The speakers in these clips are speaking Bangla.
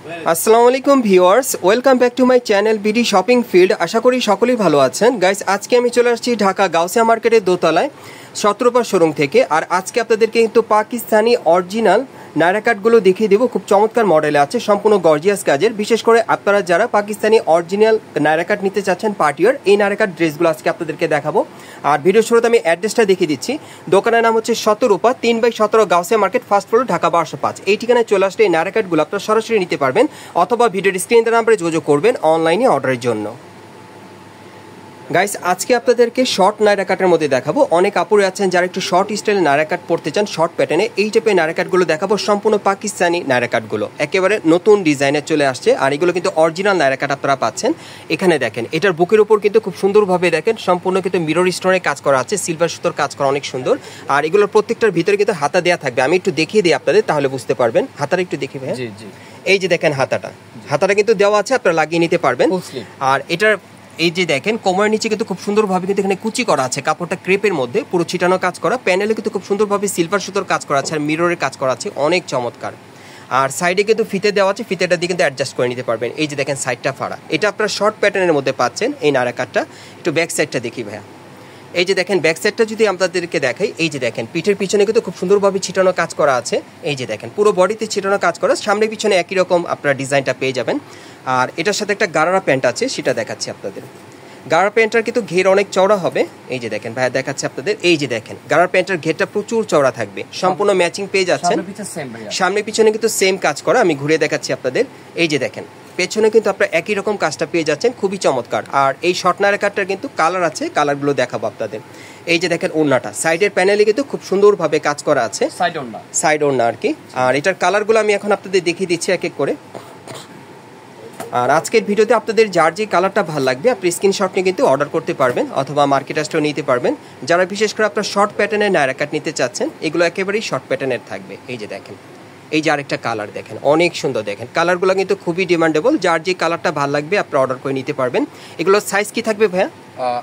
আসসালামু আলাইকুম viewers, welcome back to my channel BD shopping field. আশা করি সকলেই ভালো আছেন। গাইস, আজকে আমি চলে আসছি ঢাকা গাউসিয়া মার্কেটের দোতলায় সতেরোপা শোরুম থেকে। আর আজকে আপনাদেরকে কিন্তু পাকিস্তানি অরিজিনাল নায়রা কাটগুলো দেখিয়ে দেবো। খুব চমৎকার মডেলে আছে, সম্পূর্ণ গর্জিয়াস কাজের। বিশেষ করে আপনারা যারা পাকিস্তানি অরিজিনাল নায়রা কাট নিতে চাচ্ছেন পার্টিওয়ার, এই নায়রা কাট ড্রেসগুলো আজকে আপনাদেরকে দেখাবো। আর ভিডিও শুরুতে আমি অ্যাড্রেসটা দেখিয়ে দিচ্ছি। দোকানের নাম হচ্ছে সতেরোপা 3/17 Gausia market, first floor, Dhaka 1205। এই ঠিকানায় চলে আসলে এই নায়রা কাটগুলো আপনারা সরাসরি নিতে পারবেন, অথবা ভিডিওর স্ক্রিনের নাম্বারে যোগাযোগ করবেন অনলাইনে অর্ডারের জন্য। গাইস, আজকে আপনাদেরকে শর্ট নায়রা কাটের মধ্যে দেখাবো। অনেক আপুরে আছেন যারা একটু শর্ট স্টাইলে নায়রা কাট পড়তে চান, শর্ট প্যাটার্নে। এই টাইপের নায়রা কাটগুলো দেখাবো, সম্পূর্ণ পাকিস্তানি নায়রা কাটগুলো, একেবারে নতুন ডিজাইনে চলে আসছে। আর এগুলো কিন্তু অরিজিনাল নায়রা কাট আপনারা পাচ্ছেন। এখানে দেখেন, এটার বুকের উপর কিন্তু খুব সুন্দরভাবে দেখেন সম্পূর্ণ কিন্তু মিরর স্টোনের কাজ করা আছে, সিলভার সুতোর কাজ করা, অনেক সুন্দর। আর এগুলোর প্রত্যেকটার ভিতরে কিন্তু হাতা দেওয়া থাকবে। আমি একটু দেখিয়ে দিই আপনাদের, তাহলে বুঝতে পারবেন। হাতাটা একটু দেখি ভাই। এই যে দেখেন হাতাটা কিন্তু দেওয়া আছে, আপনারা লাগিয়ে নিতে পারবেন। আর এটার এই যে দেখেন কোমরের নিচে কিন্তু খুব সুন্দরভাবে কিন্তু এখানে কুচি করা আছে, কাপড়টা ক্রেপের মধ্যে পুরো ছিটানো কাজ করা। প্যানেলে কিন্তু খুব সুন্দরভাবে সিলভার সুতোর কাজ করা আছে, আর মিররের কাজ করা আছে, অনেক চমৎকার। আর সাইডে কিন্তু ফিতে দেওয়া আছে, ফিতেটা দিয়ে কিন্তু অ্যাডজাস্ট করে নিতে পারবেন। এই যে দেখেন সাইডটা ফাড়া, এটা আপনারা শর্ট প্যাটার্নের মধ্যে পাচ্ছেন এই নায়রা কাটটা। একটু ব্যাক সাইডটা দেখি ভাইয়া। এই যে দেখেন ব্যাক সাইডটা যদি আপনাদেরকে দেখাই, এই যে দেখেন পিঠের পিছনে কিন্তু খুব সুন্দরভাবে ছিটানো কাজ করা আছে। এই যে দেখেন পুরো বডিতে ছিটানো কাজ করা, সামনে পিছনে একই রকম আপনারা ডিজাইনটা পেয়ে যাবেন। আর এটার সাথে একটা গারারা প্যান্ট আছে, সেটা দেখাচ্ছি আপনাদের। গারার প্যান্টটার কিন্তু ঘের অনেক চওড়া হবে। এই যে দেখেন ভাইয়া দেখাচ্ছে আপনাদের। এই যে দেখেন গারার প্যান্টের ঘেরটা প্রচুর চওড়া থাকবে, সম্পূর্ণ ম্যাচিং পেয়ে যাচ্ছেন। সামনে পিছনে কিন্তু সেম কাজ করা, আমি ঘুরে দেখাচ্ছি আপনাদের। এই যে দেখেন পেছনে কিন্তু আপনারা একই রকম কাজটা পেয়ে যাচ্ছেন, খুবই চমৎকার। আর এই শর্ট নায়রা কাটটার কিন্তু কালার আছে, কালারগুলো দেখাবো আপনাদের। এই যে দেখেন ওড়নাটা, সাইডের প্যানেলে কিন্তু খুব সুন্দরভাবে কাজ করা আছে, সাইড ওড়না আর কি। আর এটার কালারগুলো আমি এখন আপনাদের দেখিয়ে দিচ্ছি এক এক করে। আর আজকের ভিডিওতে আপনাদের যার যে কালারটা ভালো লাগবে আপনি স্ক্রিনশট নিয়ে কিন্তু অর্ডার করতে পারবেন, অথবা মার্কেট আসলেও নিতে পারবেন। যারা বিশেষ করে আপনার শর্ট প্যাটার্নের নায়রা কাট নিতে চাচ্ছেন, এগুলো একেবারেই শর্ট প্যাটার্নের থাকবে। এই যে দেখেন, এই যে আরেকটা কালার দেখেন, অনেক সুন্দর। দেখেন কালারগুলো কিন্তু খুবই ডিমান্ডেবল, যার যে কালারটা ভালো লাগবে আপনি অর্ডার করে নিতে পারবেন। এগুলোর সাইজ কি থাকবে ভাইয়া?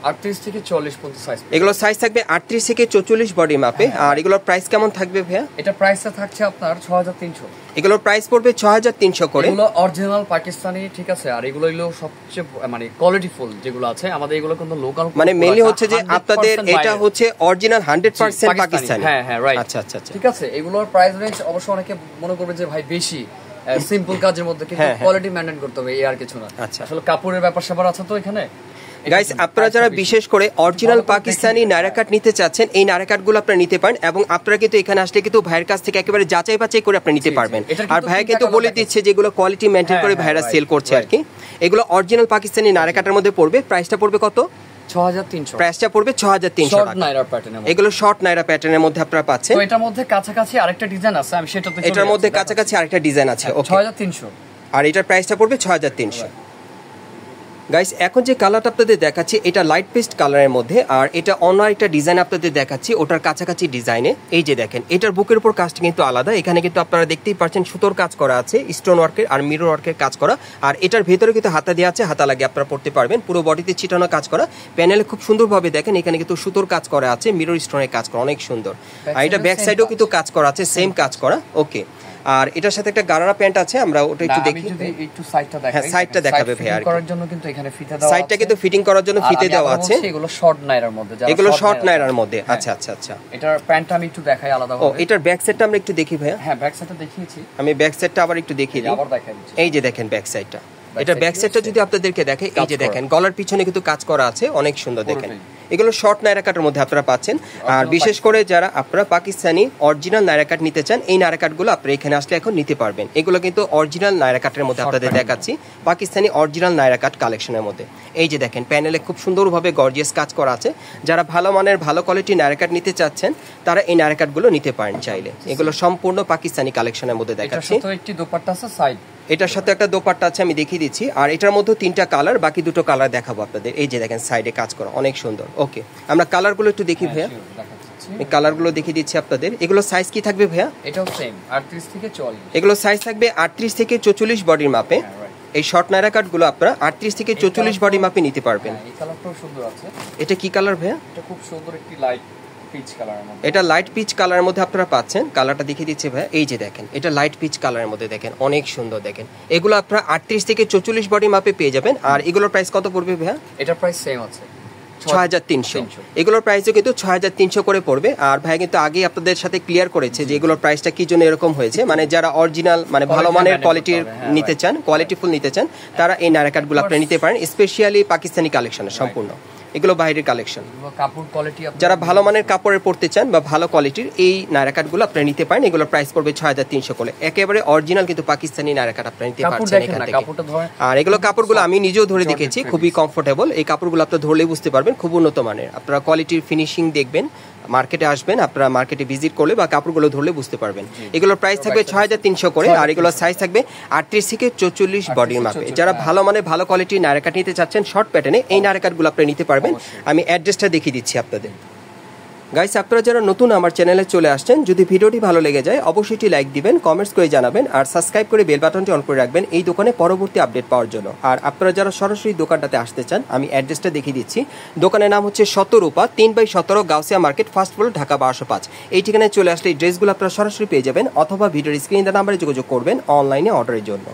38 থেকে 40 পর্যন্ত সাইজ। এগুলো সাইজ থাকবে 38 থেকে 44 বডি মাপে। আর এগুলোর প্রাইস কেমন থাকবে ভাইয়া? এটা প্রাইসটা থাকছে আপনার 6300। এগুলোর প্রাইস পড়বে 6300 করে। এগুলো অরিজিনাল পাকিস্তানি, ঠিক আছে। আর এগুলো হলো সবচেয়ে মানে কোয়ালিটিফুল যেগুলো আছে আমাদের, এগুলো কিন্তু লোকাল, মানে মেইনলি হচ্ছে যে আপনাদের এটা হচ্ছে অরিজিনাল 100% পাকিস্তানি। হ্যাঁ হ্যাঁ, রাইট। আচ্ছা আচ্ছা আচ্ছা, ঠিক আছে। এগুলোর প্রাইস রেঞ্জ অবশ্য অনেকে মনে করবে যে ভাই বেশি, সিম্পল কাজের মধ্যে কিন্তু কোয়ালিটি মেইনটেইন করতে হবে, এই আর কিছু না। আসলে কাপড়ের ব্যাপার স্যাপার আছে তো এখানে। গাইস, আপনারা যারা বিশেষ করে অরিজিনাল পাকিস্তানি নায়রা কাট নিতে চাচ্ছেন, এই নায়রা কাটগুলো আপনারা নিতে পারেন। এবং আপনারা কিন্তু এখানে আসলে কিন্তু ভাইয়ের কাছ থেকে একেবারে যাচাই বাছাই করে আপনি নিতে পারবেন। আর ভাইয়া কিন্তু বলে দিচ্ছে যেগুলো কোয়ালিটি মেইনটেইন করে ভাইরা সেল করছে আর কি। এগুলো অরিজিনাল পাকিস্তানি নায়রা কাটের মধ্যে পড়বে। প্রাইসটা পড়বে কত? 6300। প্রাইসটা পড়বে 6300 টাকা। নায়রা প্যাটার্নের, এগুলো শর্ট নায়রা প্যাটার্নের মধ্যে আপনারা পাচ্ছেন। তো এটার মধ্যে কাছাকাছি আরেকটা ডিজাইন আছে, আমি সেটাতে চলে। এটার মধ্যে কাছাকাছি আরেকটা ডিজাইন আছে, ওকে। 6300। আর এটার প্রাইসটা পড়বে 6300। গাইস, এখন যে কালারটা আপনাদের দেখাচ্ছি এটা লাইট পেস্ট কালারের মধ্যে। আর এটা অন্য একটা ডিজাইন আপনাদের দেখাচ্ছি, ওটার কাছাকাছি ডিজাইনে। এই যে দেখেন এটার বুকের উপর কাজটা কিন্তু আলাদা। এখানে কিন্তু আপনারা দেখতেই পাচ্ছেন সুতোর কাজ করা আছে, স্টোন ওয়ার্কের আর মিরর ওয়ার্কের কাজ করা। আর এটার ভেতরে কিন্তু হাতা দেওয়া আছে, হাতা লাগিয়ে আপনারা পড়তে পারবেন। পুরো বডিতে ছিটানো কাজ করা, প্যানেলে খুব সুন্দরভাবে দেখেন এখানে কিন্তু সুতোর কাজ করা আছে, মিরর স্টোনের কাজ করা, অনেক সুন্দর। আর এটা ব্যাক সাইডেও কিন্তু কাজ করা আছে, সেম কাজ করা, ওকে। আর এটার সাথে একটা গারারা প্যান্ট আছে, আমরা ওটা একটু দেখি। যদি একটু সাইডটা দেখাই। হ্যাঁ, সাইডটা দেখাবে ভাই। আর করার জন্য কিন্তু এখানে ফিতা দেওয়া আছে, সাইডটা কিন্তু ফিটিং করার জন্য ফিতে দেওয়া আছে। এগুলো শর্ট নায়রার মধ্যে, এগুলো শর্ট নায়রার মধ্যে। আচ্ছা আচ্ছা আচ্ছা, এটার প্যান্টটা আমি একটু দেখাই আলাদা ভাবে। ও, এটার ব্যাক সাইডটা আমরা একটু দেখি ভাইয়া। হ্যাঁ, ব্যাক সাইডটা দেখিয়েছি, আমি ব্যাক সাইডটা আবার একটু দেখিয়ে দিই। আবার দেখাই দিচ্ছি। এই যে দেখেন ব্যাক সাইডটা, এটা ব্যাক সাইডটা যদি আপনাদেরকে দেখে, এই যে দেখেন গলার পিছনে কিন্তু কাজ করা আছে, অনেক সুন্দর। দেখেন এগুলো শর্ট নায়রা কাটের মধ্যে আপনারা পাচ্ছেন। আর বিশেষ করে যারা আপনারা পাকিস্তানি অরিজিনাল নায়রা কাট নিতে চান, এই নায়রা কাটগুলো আপনারা এখানে আসলে এখন নিতে পারবেন। এগুলো কিন্তু অরিজিনাল নায়রা কাটের মধ্যে আপনাদের দেখাচ্ছি, পাকিস্তানি অরিজিনাল নায়রা কাট কালেকশনের মধ্যে। এই যে দেখেন প্যানেলে খুব সুন্দরভাবে গর্জিয়াস কাজ করা আছে। যারা ভালো মানের ভালো কোয়ালিটি নায়রা কাট নিতে চাচ্ছেন তারা এই নায়রা কাটগুলো নিতে পারেন চাইলে। এগুলো সম্পূর্ণ পাকিস্তানি কালেকশনের মধ্যে দেখাচ্ছি। এটার সাথে একটি দোপাট্টা আছে, সাইড এটার সাথে একটা দোপাট্টা আছে, আমি দেখিয়ে দিচ্ছি। আর এটার মধ্যে 3টা কালার, বাকি 2টো কালার দেখাবো আপনাদের। এই যে দেখেন সাইডে কাজ করা, অনেক সুন্দর, ওকে। আমরা কালারগুলো একটু দেখি ভাইয়া, এই কালারগুলো দেখিয়ে দিচ্ছি আপনাদের। এগুলো সাইজ কি থাকবে ভাইয়া? এটাও সেম 38 থেকে 40। এগুলো সাইজ থাকবে 38 থেকে 44 বডির মাপে। এই শর্ট নায়রা কাটগুলো আপনারা 38 থেকে 44 বডি মাপে নিতে পারবেন। এই কালারটাও সুন্দর আছে। এটা কি কালার ভাইয়া? এটা খুব সুন্দর একটি লাইট পিচ কালারের মধ্যে, এটা লাইট পিচ কালারের মধ্যে আপনারা পাচ্ছেন। কালারটা দেখিয়ে দিচ্ছি ভাই, এই যে দেখেন এটা লাইট পিচ কালারের মধ্যে, দেখেন অনেক সুন্দর। দেখেন এগুলো আপনারা 38 থেকে 44 বডি মাপে পেয়ে যাবেন। আর এগুলোর প্রাইস কত পড়বে ভাইয়া? এটার প্রাইস সেম আছে 6300। এগুলোর প্রাইসও কিন্তু 6300 করে পড়বে। আর ভাই কিন্তু আগে আপনাদের সাথে ক্লিয়ার করেছে যে এগুলোর প্রাইসটা কি জন্য এরকম হয়েছে, মানে যারা অরিজিনাল মানে ভালো মানের কোয়ালিটির নিতে চান, কোয়ালিটি ফুল নিতে চান, তারা এই নায়রা কাটগুলো আপনারা নিতে পারেন, স্পেশালি পাকিস্তানি কালেকশনের সম্পূর্ণ। এগুলো বাইরের কালেকশন। কাপড় কোয়ালিটি যারা ভালো মানের কাপড়ের পড়তে চান বা ভালো কোয়ালিটির এই নায়রা কাটগুলো আপনারা নিতে পারেন। এগুলোর প্রাইস পড়বে 6300 করে। একেবারে অরিজিনাল কিন্তু পাকিস্তানি নায়রা কাট আপনারা নিতে পারছেন এখান থেকে। আর এগুলো কাপড়গুলো আমি নিজেও ধরে দেখেছি, খুবই কমফোর্টেবল। এই কাপড়গুলো আপনারা ধরলেই বুঝতে পারবেন খুব উন্নত মানের। আপনারা কোয়ালিটির ফিনিশিং দেখবেন, মার্কেটে আসবেন, আপনারা মার্কেটে ভিজিট করলে বা কাপড়গুলো ধরলে বুঝতে পারবেন। এগুলোর প্রাইস থাকবে 6300 করে। আর এগুলোর সাইজ থাকবে 38 থেকে 44 বডির মাপে। যারা ভালো মানে ভালো কোয়ালিটির নায়রা কাট নিতে চাচ্ছেন শর্ট প্যাটার্নে, এই নায়রা কাটগুলো আপনারা নিতে পারবেন। আমি অ্যাড্রেসটা দেখিয়ে দিচ্ছি আপনাদের। গাইস, আপনারা যারা নতুন আমার চ্যানেলে চলে আসছেন, যদি ভিডিওটি ভালো লেগে যায় অবশ্যই একটি লাইক দিবেন, কমেন্টস করে জানাবেন, আর সাবস্ক্রাইব করে বেল বাটনটি অন করে রাখবেন এই দোকানে পরবর্তী আপডেট পাওয়ার জন্য। আর আপনারা যারা সরাসরি দোকানটাতে আসতে চান, আমি অ্যাড্রেসটা দেখিয়ে দিচ্ছি। দোকানের নাম হচ্ছে শতরূপা, 3/17 Gausia market, first floor, Dhaka 1205। এই ঠিকানায় চলে আসলে এই ড্রেসগুলো আপনারা সরাসরি পেয়ে যাবেন, অথবা ভিডিওর স্ক্রিনে দেওয়া নাম্বারে যোগাযোগ করবেন অনলাইনে অর্ডারের জন্য।